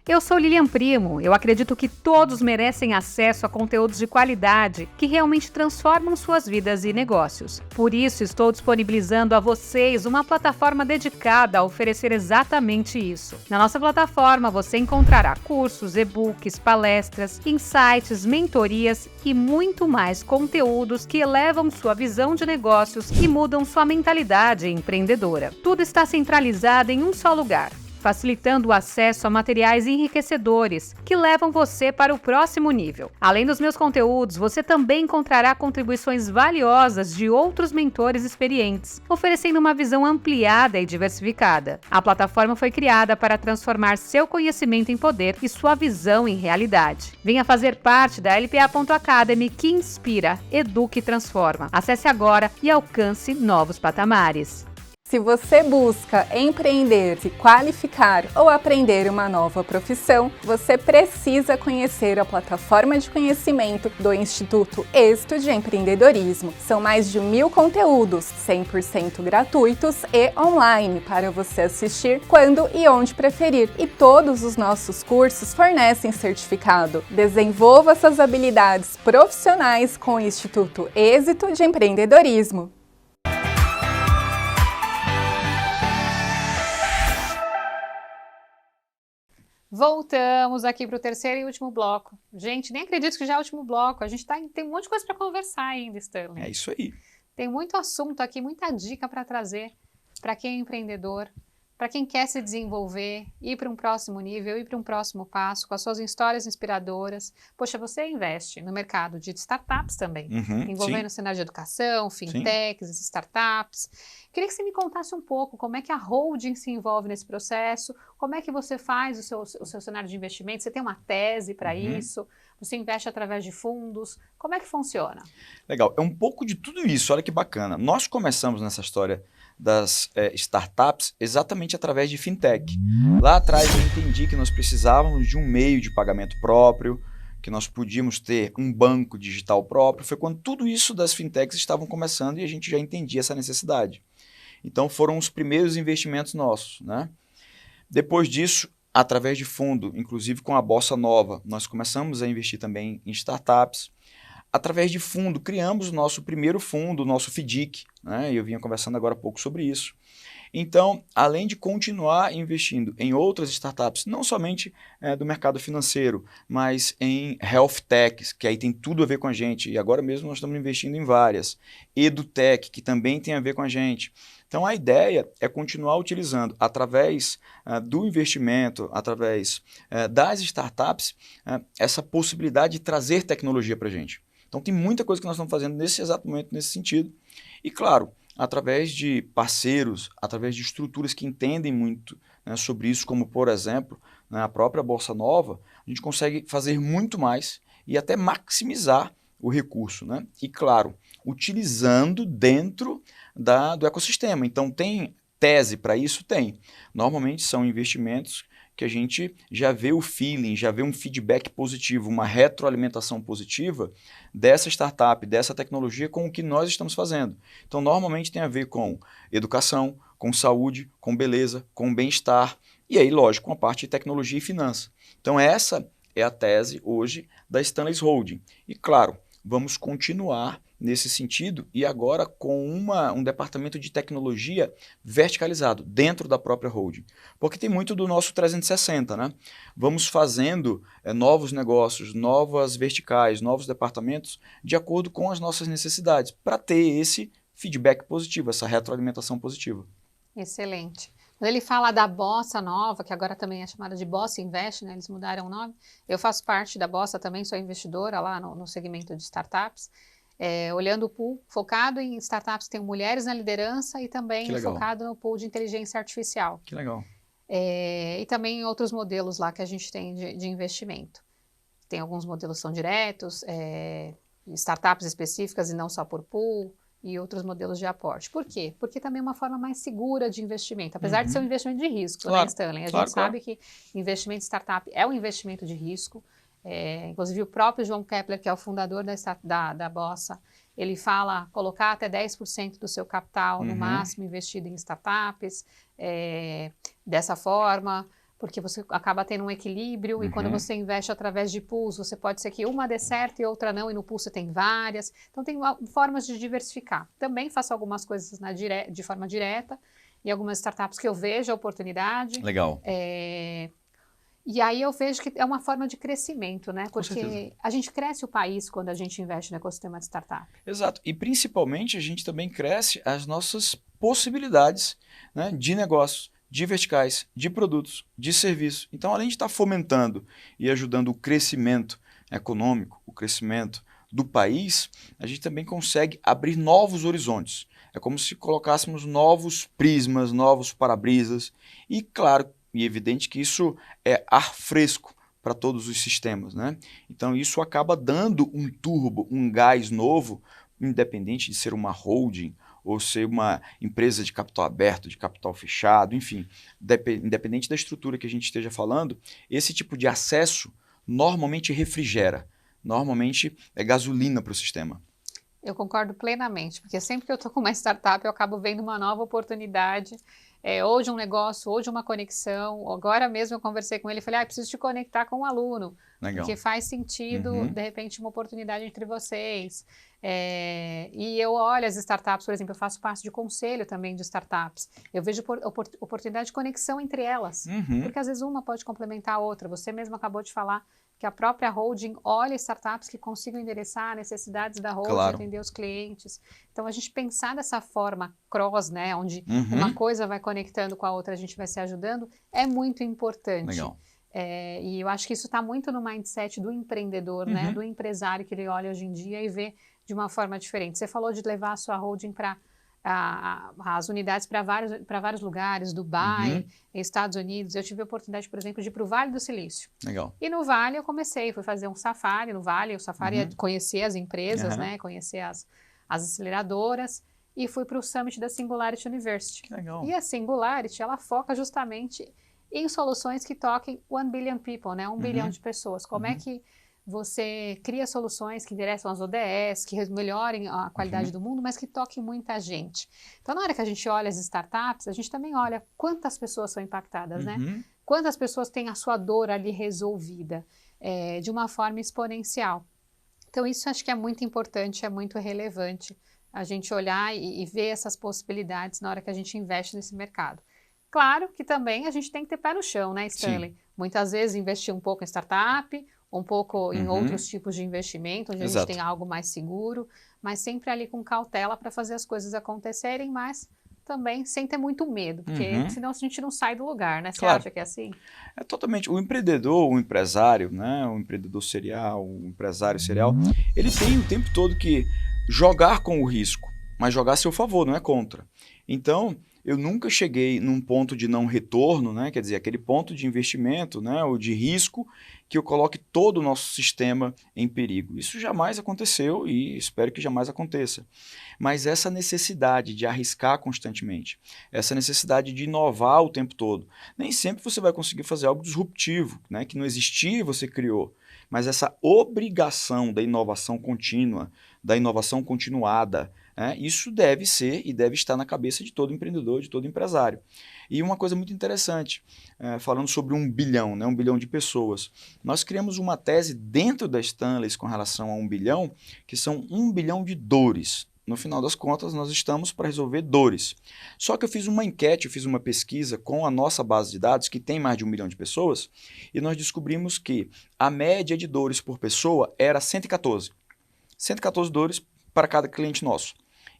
Eu sou Lilian Primo. Eu acredito que todos merecem acesso a conteúdos de qualidade que realmente transformam suas vidas e negócios. Por isso, estou disponibilizando a vocês uma plataforma dedicada a oferecer exatamente isso. Na nossa plataforma, você encontrará cursos, e-books, palestras, insights, mentorias e muito mais conteúdos que elevam sua visão de negócios e mudam sua mentalidade empreendedora. Tudo está centralizado em um só lugar, facilitando o acesso a materiais enriquecedores que levam você para o próximo nível. Além dos meus conteúdos, você também encontrará contribuições valiosas de outros mentores experientes, oferecendo uma visão ampliada e diversificada. A plataforma foi criada para transformar seu conhecimento em poder e sua visão em realidade. Venha fazer parte da LPA.Academy, que inspira, educa e transforma. Acesse agora e alcance novos patamares. Se você busca empreender, se qualificar ou aprender uma nova profissão, você precisa conhecer a plataforma de conhecimento do Instituto Êxito de Empreendedorismo. São mais de 1000 conteúdos, 100% gratuitos e online, para você assistir quando e onde preferir. E todos os nossos cursos fornecem certificado. Desenvolva suas habilidades profissionais com o Instituto Êxito de Empreendedorismo. Voltamos aqui para o terceiro e último bloco. Gente, nem acredito que já é o último bloco. A gente tem um monte de coisa para conversar ainda, Stanley. É isso aí. Tem muito assunto aqui, muita dica para trazer para quem é empreendedor, para quem quer se desenvolver, ir para um próximo nível, ir para um próximo passo, com as suas histórias inspiradoras. Poxa, você investe no mercado de startups também, envolvendo o cenário de educação, fintechs, startups. Queria que você me contasse um pouco como é que a holding se envolve nesse processo, como é que você faz o seu cenário de investimento, você tem uma tese para isso, você investe através de fundos, como é que funciona? Legal, é um pouco de tudo isso, olha que bacana. Nós começamos nessa história das startups exatamente através de fintech. Lá atrás eu entendi que nós precisávamos de um meio de pagamento próprio, que nós podíamos ter um banco digital próprio. Foi quando tudo isso das fintechs estavam começando e a gente já entendia essa necessidade. Então foram os primeiros investimentos nossos, né? Depois disso, através de fundo, inclusive com a Bossa Nova, nós começamos a investir também em startups. Através de fundo, criamos o nosso primeiro fundo, o nosso FDIC, né? Eu vinha conversando agora há pouco sobre isso. Então, além de continuar investindo em outras startups, não somente do mercado financeiro, mas em health techs, que aí tem tudo a ver com a gente, e agora mesmo nós estamos investindo em várias. EduTech, que também tem a ver com a gente. Então, a ideia é continuar utilizando, através do investimento, através das startups, essa possibilidade de trazer tecnologia para a gente. Então, tem muita coisa que nós estamos fazendo nesse exato momento, nesse sentido. E, claro, através de parceiros, através de estruturas que entendem muito, né, sobre isso, como, por exemplo, né, a própria Bossa Nova, a gente consegue fazer muito mais e até maximizar o recurso, né? E, claro, utilizando dentro do ecossistema. Então, tem tese para isso? Tem. Normalmente são investimentos que a gente já vê o feeling, já vê um feedback positivo, uma retroalimentação positiva dessa startup, dessa tecnologia com o que nós estamos fazendo. Então, normalmente tem a ver com educação, com saúde, com beleza, com bem-estar e aí, lógico, com a parte de tecnologia e finança. Então, essa é a tese hoje da Stanley's Holding. E, claro, vamos continuar nesse sentido e agora com um departamento de tecnologia verticalizado dentro da própria holding. Porque tem muito do nosso 360, né? Vamos fazendo novos negócios, novas verticais, novos departamentos de acordo com as nossas necessidades, para ter esse feedback positivo, essa retroalimentação positiva. Excelente. Quando ele fala da Bossa Nova, que agora também é chamada de Bossa Invest, né? Eles mudaram o nome. Eu faço parte da Bossa também, sou investidora lá no segmento de startups. Olhando o pool, focado em startups que têm mulheres na liderança e também focado no pool de inteligência artificial. Que legal. E também em outros modelos lá que a gente tem de investimento. Tem alguns modelos que são diretos, startups específicas e não só por pool, e outros modelos de aporte. Por quê? Porque também é uma forma mais segura de investimento, apesar de ser um investimento de risco, claro, né, Stanley? A claro, gente sabe que investimento em startup é um investimento de risco. Inclusive o próprio João Kepler, que é o fundador da Bossa, ele fala colocar até 10% do seu capital no máximo investido em startups, dessa forma, porque você acaba tendo um equilíbrio e quando você investe através de pools, você pode ser que uma dê certo e outra não, e no pool você tem várias. Então tem formas de diversificar. Também faço algumas coisas de forma direta e algumas startups que eu vejo a oportunidade. Legal. E aí eu vejo que é uma forma de crescimento, né? Porque a gente cresce o país quando a gente investe no ecossistema de startup. Exato. E principalmente a gente também cresce as nossas possibilidades, né, de negócios, de verticais, de produtos, de serviços. Então, além de estar fomentando e ajudando o crescimento econômico, o crescimento do país, a gente também consegue abrir novos horizontes. É como se colocássemos novos prismas, novos para-brisas e, claro, e evidente que isso é ar fresco para todos os sistemas, né? Então isso acaba dando um turbo, um gás novo, independente de ser uma holding ou ser uma empresa de capital aberto, de capital fechado, enfim, independente da estrutura que a gente esteja falando, esse tipo de acesso normalmente refrigera, normalmente é gasolina para o sistema. Eu concordo plenamente, porque sempre que eu estou com uma startup, eu acabo vendo uma nova oportunidade, ou de um negócio, ou de uma conexão. Agora mesmo eu conversei com ele e falei, preciso te conectar com um aluno, Legal. porque faz sentido, de repente, uma oportunidade entre vocês. E eu olho as startups, por exemplo, eu faço parte de conselho também de startups. Eu vejo oportunidade de conexão entre elas, porque às vezes uma pode complementar a outra. Você mesmo acabou de falar que a própria holding olha startups que consigam endereçar necessidades da holding, Claro. atender os clientes. Então, a gente pensar dessa forma cross, né, onde uma coisa vai conectando com a outra, a gente vai se ajudando, é muito importante. Legal. E eu acho que isso está muito no mindset do empreendedor, né, do empresário que ele olha hoje em dia e vê de uma forma diferente. Você falou de levar a sua holding para as unidades para vários lugares, Dubai, Estados Unidos. Eu tive a oportunidade, por exemplo, de ir para o Vale do Silício. Legal. E no Vale eu fui fazer um safari no Vale. O safari é conhecer as empresas, né, conhecer as aceleradoras, e fui para o Summit da Singularity University. Que legal. E a Singularity, ela foca justamente em soluções que toquem 1 billion people, né, 1 bilhão de pessoas. Como é que você cria soluções que endereçam as ODS, que melhorem a qualidade do mundo, mas que toquem muita gente. Então, na hora que a gente olha as startups, a gente também olha quantas pessoas são impactadas, né? Quantas pessoas têm a sua dor ali resolvida de uma forma exponencial. Então, isso acho que é muito importante, é muito relevante a gente olhar e ver essas possibilidades na hora que a gente investe nesse mercado. Claro que também a gente tem que ter pé no chão, né, Stanley? Sim. Muitas vezes investir um pouco em startup, um pouco em outros tipos de investimento, onde a gente tem algo mais seguro, mas sempre ali com cautela para fazer as coisas acontecerem, mas também sem ter muito medo, porque senão a gente não sai do lugar, né? Você acha que é assim? É totalmente. O empreendedor, o empresário, né? O empreendedor serial, o empresário serial, ele tem o tempo todo que jogar com o risco, mas jogar a seu favor, não é contra. Então, eu nunca cheguei num ponto de não retorno, né? Quer dizer, aquele ponto de investimento, né? Ou de risco, que eu coloque todo o nosso sistema em perigo. Isso jamais aconteceu e espero que jamais aconteça. Mas essa necessidade de arriscar constantemente, essa necessidade de inovar o tempo todo, nem sempre você vai conseguir fazer algo disruptivo, né? Que não existia e você criou. Mas essa obrigação da inovação contínua, da inovação continuada, isso deve ser e deve estar na cabeça de todo empreendedor, de todo empresário. E uma coisa muito interessante, falando sobre 1 bilhão, né, 1 bilhão de pessoas, nós criamos uma tese dentro da Stanley com relação a 1 bilhão, que são 1 bilhão de dores. No final das contas, nós estamos para resolver dores. Só que eu fiz uma enquete, eu fiz uma pesquisa com a nossa base de dados, que tem mais de 1 milhão de pessoas, e nós descobrimos que a média de dores por pessoa era 114. 114 dores para cada cliente nosso.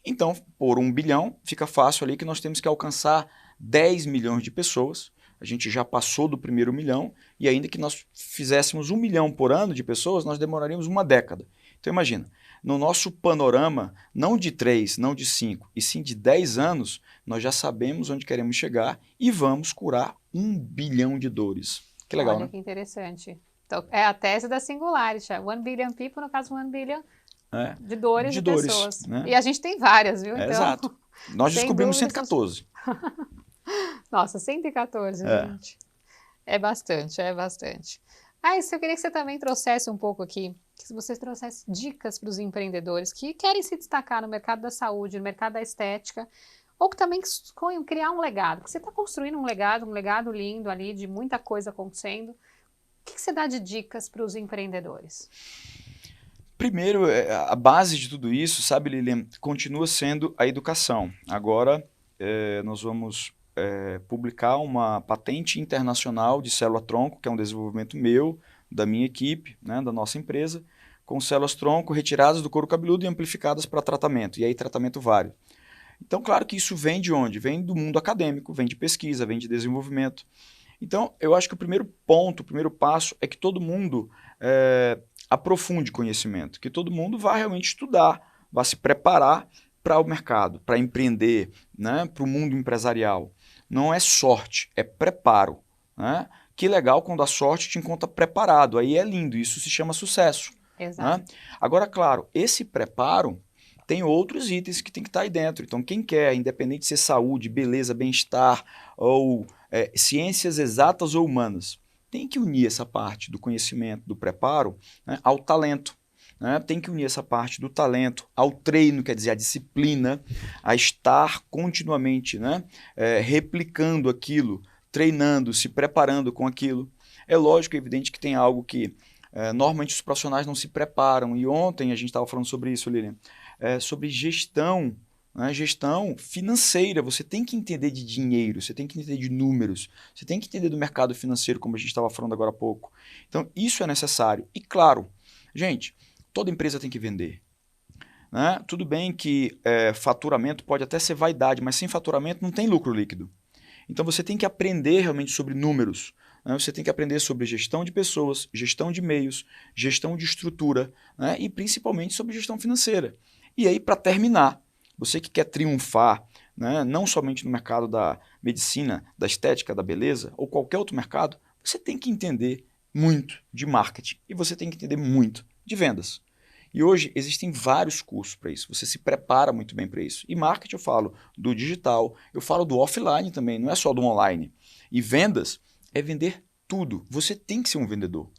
Então, por 1 bilhão, fica fácil ali que nós temos que alcançar 10 milhões de pessoas. A gente já passou do primeiro milhão e ainda que nós fizéssemos 1 milhão por ano de pessoas, nós demoraríamos uma década. Então, imagina, no nosso panorama, não de 3, não de 5, e sim de 10 anos, nós já sabemos onde queremos chegar e vamos curar 1 bilhão de dores. Que legal, Olha, né? que interessante. Então, é a tese da Singularity. 1 billion people, no caso, 1 billion de dores de pessoas. Né? E a gente tem várias, viu? Então, exato. Nós descobrimos 114. Nossa, 114, gente. É bastante, é bastante. Isso eu queria que você também trouxesse um pouco aqui, que você trouxesse dicas para os empreendedores que querem se destacar no mercado da saúde, no mercado da estética, ou que também sonham criar um legado. Porque você está construindo um legado lindo ali, de muita coisa acontecendo. O que você dá de dicas para os empreendedores? Primeiro, a base de tudo isso, sabe, Lilian, continua sendo a educação. Agora, nós vamos publicar uma patente internacional de célula-tronco, que é um desenvolvimento meu, da minha equipe, né, da nossa empresa, com células-tronco retiradas do couro cabeludo e amplificadas para tratamento, e aí tratamento vário. Então, claro que isso vem de onde? Vem do mundo acadêmico, vem de pesquisa, vem de desenvolvimento. Então, eu acho que o primeiro ponto, o primeiro passo é que todo mundo aprofunde conhecimento, que todo mundo vá realmente estudar, vá se preparar para o mercado, para empreender, né, para o mundo empresarial. Não é sorte, é preparo. Né? Que legal quando a sorte te encontra preparado, aí é lindo, isso se chama sucesso. Exato. Né? Agora, claro, esse preparo tem outros itens que tem que estar aí dentro. Então, quem quer, independente de ser saúde, beleza, bem-estar ou ciências exatas ou humanas, tem que unir essa parte do conhecimento, do preparo, né, ao talento. Né? Tem que unir essa parte do talento ao treino, quer dizer, a disciplina, a estar continuamente, né, replicando aquilo, treinando, se preparando com aquilo. É lógico, é evidente que tem algo que normalmente os profissionais não se preparam. E ontem a gente estava falando sobre isso, Lilian, sobre gestão, né? Gestão financeira. Você tem que entender de dinheiro, você tem que entender de números, você tem que entender do mercado financeiro, como a gente estava falando agora há pouco. Então, isso é necessário. E claro, gente, toda empresa tem que vender. Né? Tudo bem que faturamento pode até ser vaidade, mas sem faturamento não tem lucro líquido. Então, você tem que aprender realmente sobre números. Né? Você tem que aprender sobre gestão de pessoas, gestão de meios, gestão de estrutura, né? E principalmente sobre gestão financeira. E aí, para terminar, você que quer triunfar, né, não somente no mercado da medicina, da estética, da beleza, ou qualquer outro mercado, você tem que entender muito de marketing e você tem que entender muito de vendas. E hoje existem vários cursos para isso, você se prepara muito bem para isso. E marketing eu falo do digital, eu falo do offline também, não é só do online. E vendas é vender tudo, você tem que ser um vendedor.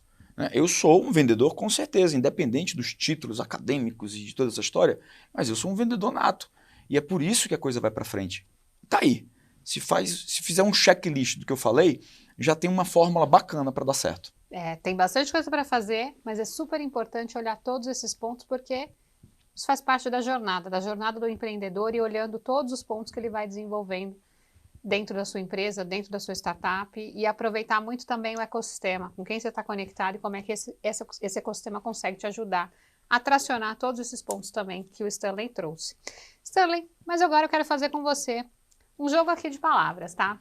Eu sou um vendedor com certeza, independente dos títulos acadêmicos e de toda essa história, mas eu sou um vendedor nato. E é por isso que a coisa vai para frente. Tá aí. Se fizer um checklist do que eu falei, já tem uma fórmula bacana para dar certo. Tem bastante coisa para fazer, mas é super importante olhar todos esses pontos, porque isso faz parte da jornada do empreendedor, e olhando todos os pontos que ele vai desenvolvendo dentro da sua empresa, dentro da sua startup, e aproveitar muito também o ecossistema, com quem você está conectado e como é que esse ecossistema consegue te ajudar a tracionar todos esses pontos também que o Stanley trouxe. Stanley, mas agora eu quero fazer com você um jogo aqui de palavras, tá?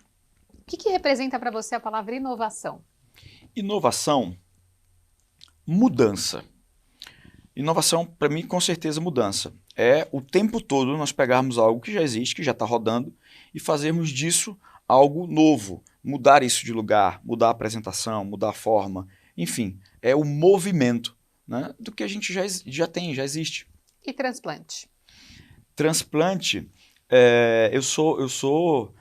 O que representa para você a palavra inovação? Inovação, mudança. Inovação, para mim, com certeza, mudança. É o tempo todo nós pegarmos algo que já existe, que já está rodando, e fazermos disso algo novo. Mudar isso de lugar, mudar a apresentação, mudar a forma. Enfim, é o movimento, né, do que a gente já tem, já existe. E transplante? Transplante, eu sou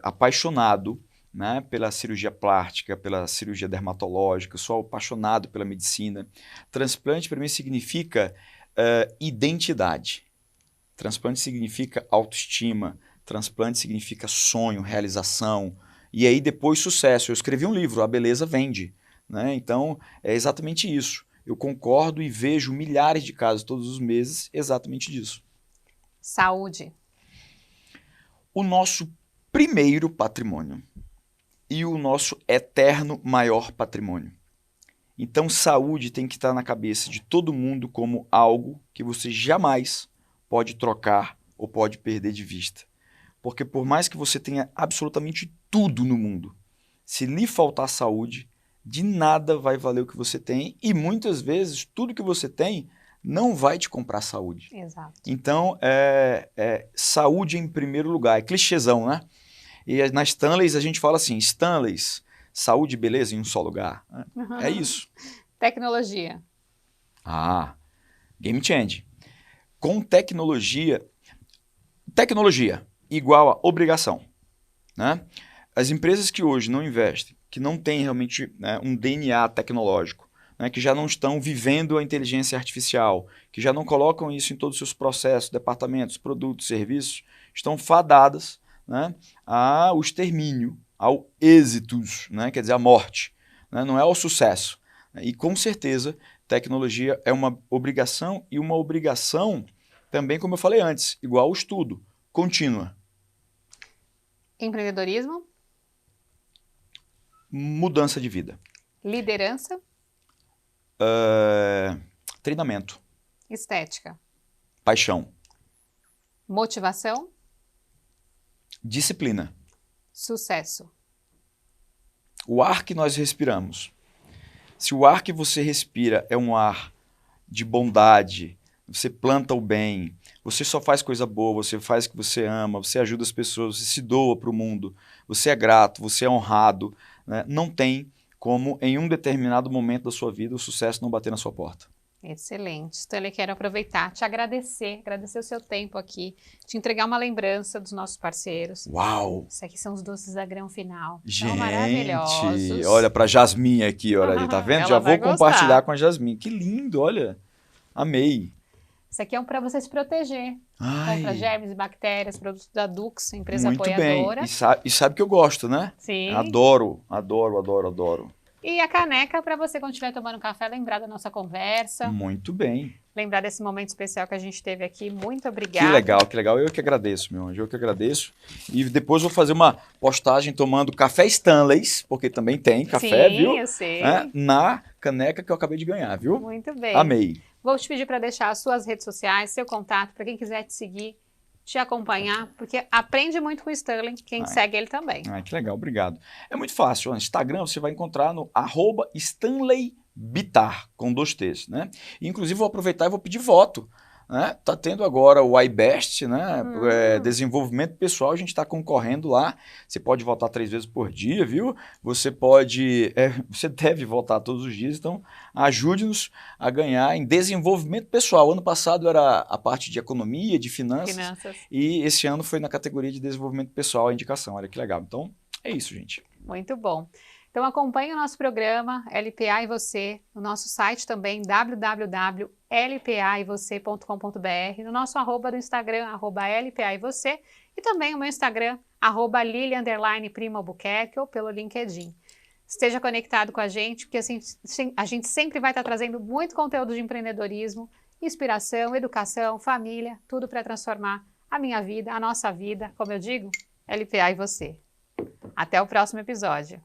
apaixonado, né, pela cirurgia plástica, pela cirurgia dermatológica, eu sou apaixonado pela medicina. Transplante para mim significa identidade. Transplante significa autoestima. Transplante significa sonho, realização. E aí depois sucesso. Eu escrevi um livro, A Beleza Vende. Né? Então é exatamente isso. Eu concordo e vejo milhares de casos todos os meses exatamente disso. Saúde. O nosso primeiro patrimônio. E o nosso eterno maior patrimônio. Então, saúde tem que estar na cabeça de todo mundo como algo que você jamais pode trocar ou pode perder de vista. Porque por mais que você tenha absolutamente tudo no mundo, se lhe faltar saúde, de nada vai valer o que você tem, e muitas vezes tudo que você tem não vai te comprar saúde. Exato. Então, saúde em primeiro lugar. É clichêzão, né? E nas Stanleys a gente fala assim, Stanleys, saúde e beleza em um só lugar. Uhum. É isso. Tecnologia. Game change. Com tecnologia igual a obrigação. Né? As empresas que hoje não investem, que não têm realmente, né, um DNA tecnológico, né, que já não estão vivendo a inteligência artificial, que já não colocam isso em todos os seus processos, departamentos, produtos, serviços, estão fadadas, né, ao extermínio, ao êxitos, né, quer dizer, à morte, né, não é ao sucesso. E com certeza, tecnologia é uma obrigação, e uma obrigação também, como eu falei antes, igual ao estudo, contínua. Empreendedorismo. Mudança de vida. Liderança. Treinamento. Estética. Paixão. Motivação. Disciplina. Sucesso. O ar que nós respiramos. Se o ar que você respira é um ar de bondade, você planta o bem, você só faz coisa boa, você faz o que você ama, você ajuda as pessoas, você se doa para o mundo, você é grato, você é honrado, né? Não tem como, em um determinado momento da sua vida, o sucesso não bater na sua porta. Excelente. Stanley, quero aproveitar, te agradecer o seu tempo aqui, te entregar uma lembrança dos nossos parceiros. Uau! Isso aqui são os doces da Grão Final. São Gente, maravilhosos. olha pra Jasmin aqui, olha ali, tá vendo? Ela Já vai vou compartilhar gostar. com a Jasmin. Que lindo, olha. Amei. Isso aqui é para você se proteger contra Ai, germes e bactérias, produtos da Dux, empresa muito bem. apoiadora. E sabe que eu gosto, né? Sim. Adoro, adoro, adoro, adoro. E a caneca para você, quando estiver tomando café, lembrar da nossa conversa, Muito bem. lembrar desse momento especial que a gente teve aqui. Muito obrigada. Que legal, que legal. Eu que agradeço, meu anjo, eu que agradeço. E depois vou fazer uma postagem tomando café Stanleys, porque também tem café, Sim, viu? eu sei. Na caneca que eu acabei de ganhar, viu? Muito bem. Amei. Vou te pedir para deixar as suas redes sociais, seu contato, para quem quiser te seguir, te acompanhar, porque aprende muito com o Stanley, quem segue ele também. Ah, que legal, obrigado. É muito fácil. No Instagram você vai encontrar no @StanleyBittar, com 2 T's, né? E, inclusive, vou aproveitar e vou pedir voto. Né? Tá tendo agora o iBest, né? Desenvolvimento pessoal, a gente está concorrendo lá. Você pode votar 3 vezes por dia, viu? Você deve votar todos os dias, então ajude-nos a ganhar em desenvolvimento pessoal. Ano passado era a parte de economia, de finanças. E esse ano foi na categoria de desenvolvimento pessoal a indicação. Olha que legal. Então, é isso, gente. Muito bom. Então acompanhe o nosso programa LPA e Você, no nosso site também, www.lpaevocê.com.br, no nosso @do Instagram, @LPA e Você, e também o meu Instagram, @Lili_Primo Albuquerque, ou pelo LinkedIn. Esteja conectado com a gente, porque assim, a gente sempre vai estar trazendo muito conteúdo de empreendedorismo, inspiração, educação, família, tudo para transformar a minha vida, a nossa vida, como eu digo, LPA e Você. Até o próximo episódio.